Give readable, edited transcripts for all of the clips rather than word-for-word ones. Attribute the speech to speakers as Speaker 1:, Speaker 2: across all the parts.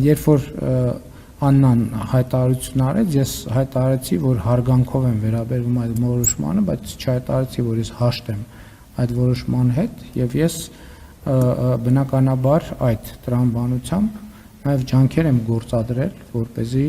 Speaker 1: երբ որ Աննան հայտարարություն արեց, ես հայտարարեցի, որ հարգանքով եմ վերաբերվում այդ որոշմանը, բայց չհայտարարեցի, որ ես հաշտ եմ այդ որոշման հետ, եւ ես բնականաբար այդ տրամաբանությամբ նաև ջանքեր եմ գործադրել, որպեսզի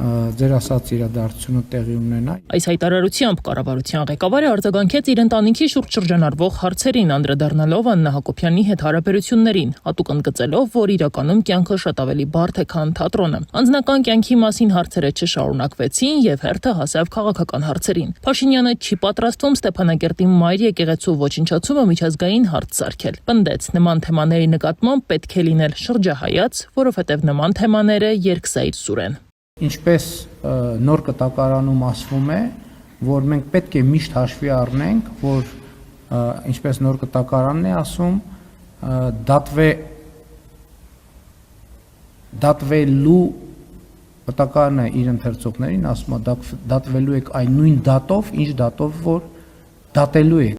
Speaker 1: ձեր ասած իրադարձությունը տեղի ունենա։
Speaker 2: Այս հայտարարությամբ կառավարության ղեկավարը արձագանքեց իր ընտանիքի շուրջ շրջանառվող հարցերին, անդրադառնալով Աննա Հակոբյանի հետ հարաբերություններին, հատուկ ընդգծելով, որ իրականում կյանքը շատ ավելի բարդ է, քան թատրոնը։ Անձնական կյանքի մասին հարցերը չշարունակվեցին եւ հերթը հասավ քաղաքական հարցերին։ Փաշինյանը չի պատրաստվում Ստեփանագերտի մայր եկեղեցու ոչնչացումը միջազգային հարց սարքել։ Պնդեց, նման թեմաների նկատմամբ պետք է լինել շրջահայաց, որովհետեւ նման թեմաները երկսայր սուր են։
Speaker 1: Ինչպես նոր կտակարանում ասվում է, որ մենք պետք է միշտ հաշվի առնենք, որ ինչպես նոր կտակարանն է ասում, դատվելու կտակարանը իր ընթերցողներին ասում է դատվելու եք այն նույն դատով, ինչ դատով որ դատելու եք։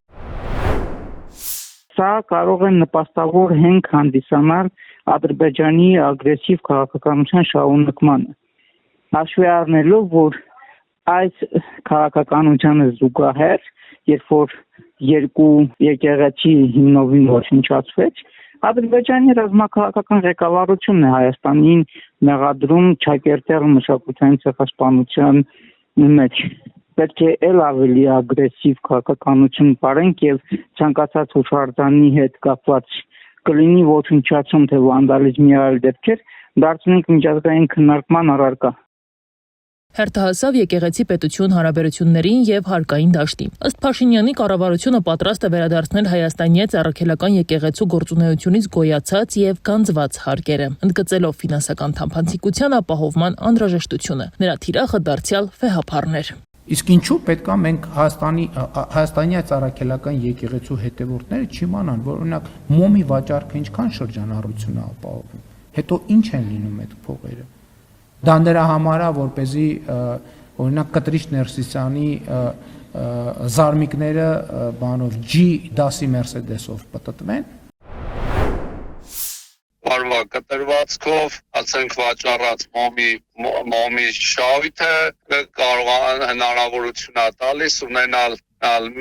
Speaker 3: Սա կարող է նպաստավոր հենք հանդիսանալ Ադրբեջանի ագրեսիվ քաղաքականության շարունակմանը։ Հաշվի առնելով, որ այս քաղաքականությանը զուգահեռ, երբ որ երկու եկեղեցի հիմնովին ոչնչացվեց, Ադրբեջանի ռազմաքաղաքական ղեկավարությունն է Հայաստանին մեղադրում ճակերտել մշակութային ցեղասպանության մեջ։ Պետք է ել ավելի ագրեսիվ քաղաքականություն բարենք եւ ցանկացած հուշարձանի հետ կապված կլինի ոչնչացում թե վանդալիզմի այլ դեպքեր դարձնենք միջազգային քննարկման առարկա։
Speaker 2: Հերթը հասավ եկեղեցի պետություն հարաբերություններին եւ հարկային դաշտին։ Ըստ Փաշինյանի կառավարությունը պատրաստ է վերադարձնել հայաստանյան առաքելական եկեղեցու գործունեությունից գոյացած եւ գանձված հարկերը, ընդգծելով ֆինանսական թափանցիկության ապահովման անհրաժեշտությունը։ Նրա թիրախը դարձյալ վեհապարներ։
Speaker 1: Իսկ ինչու պետք է մենք Հայաստանի այս առաքելական եկեղեցու հետևորդները չիմանան, որ օրինակ մոմի վաճառքը ինչքան շրջանառություն է ապահովում, հետո ինչ են լինում այդ փողերը։ Դա նրա համար է, որպեսզի օրինակ Կտրիչ Ներսիսյանի զարմիկները բանով G10-ի Mercedes-ով պատտվեն։
Speaker 4: Արվա կտրվածքով, ասենք վաճառած մոմի շահույթը կարող հնարավորություն է տալիս ունենալ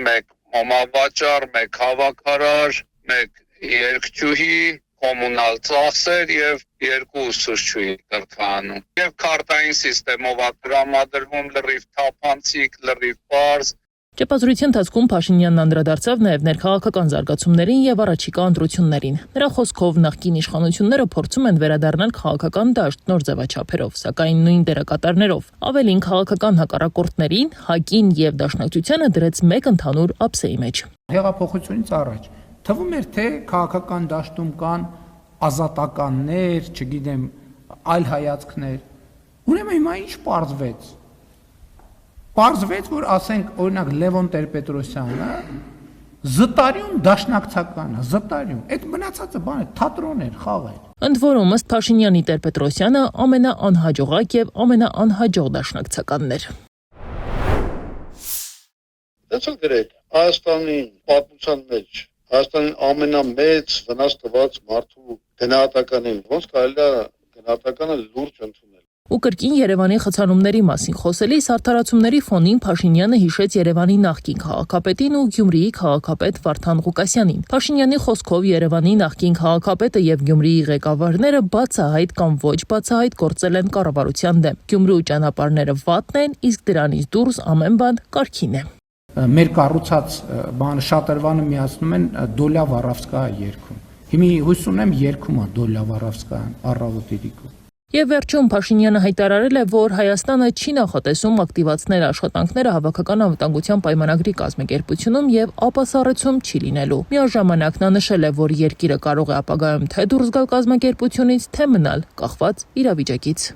Speaker 4: մեկ մոմավաճառ, մեկ հավաքարար, մեկ երգչուհի, կոմունալ ծախսեր եւ երկու ուսուցչուհի կրթանում։ Եվ քարտային համակարգով տրամադրվում լրիվ թափանցիկ, լրիվ պարզ։
Speaker 2: Ճեպազրույցի ընթացքում Փաշինյանն անդրադարձավ նաև ներքաղաքական զարգացումներին եւ առաջիկա ընտրություններին։ Նրա խոսքով նախկին իշխանությունները փորձում են վերադառնալ քաղաքական դաշտ նոր ձևաչափերով, սակայն նույն դերակատարներով։ Ավելին քաղաքական հակառակորդներին, ՀԱԿ-ին եւ Դաշնակցությանը դրեց մեկ ընդհանուր ափսեի մեջ։
Speaker 1: Հեղափոխությունից առաջ թվում էր, թե քաղաքական դաշտում կան ազատականներ, չգիտեմ, այլ հայացքներ։ Ուրեմն հիմա ինչ պարզվեց։ Պարզվեց, որ ասենք օրինակ Լևոն Տեր-Պետրոսյանը զտարյուն դաշնակցական է, զտարյուն։ Այդ մնացածը բան է, թատրոն էր, խաղ էր։
Speaker 2: Ընդ որում ըստ Փաշինյանի Տեր-Պետրոսյանը ամենաանհաջողակ եւ ամենաանհաջող դաշնակցականն էր։
Speaker 5: Դա գրետ Հայաստանի պատմության մեջ Հայաստանի ամենամեծ վնաս տված մարդու գնահատականին ոնց կարելի է գնահատականը լուրջ ընդունել։
Speaker 2: Ու կրկին Երևանի խցանումների մասին խոսելիս արդարացումների ֆոնին Փաշինյանը հիշեց Երևանի նախկին քաղաքապետին ու Գյումրիի քաղաքապետ Վարդան Ղուկասյանին։ Փաշինյանի խոսքով Երևանի նախկին քաղաքապետը եւ Գյումրիի ղեկավարները բացահայտ կամ ոչ բացահայտ գործել են կառավարության դեմ։ Գյումրու ճանապարհները վատն են, իսկ դրանից դուրս ամեն բան կարգին է։
Speaker 1: Մեր կառուցած բանը շատրվանը միացնում են Դոլյա Վարավսկա երգում։ Հիմա հույս ունեմ երգում է Դոլյա Վարավսկան առավոտի դիկում։
Speaker 2: Եվ վերջում Փաշինյանը հայտարարել է, որ Հայաստանը չի նախատեսում ակտիվացնել աշխատանքները հավաքական անվտանգության պայմանագրի կազմակերպությունում եւ ապասառեցում չի լինելու։ Միաժամանակ նա նշել է, որ երկիրը կարող է ապագայում թե դուրս գալ կազմակերպությունից, թե մնալ կախված իրավիճակից։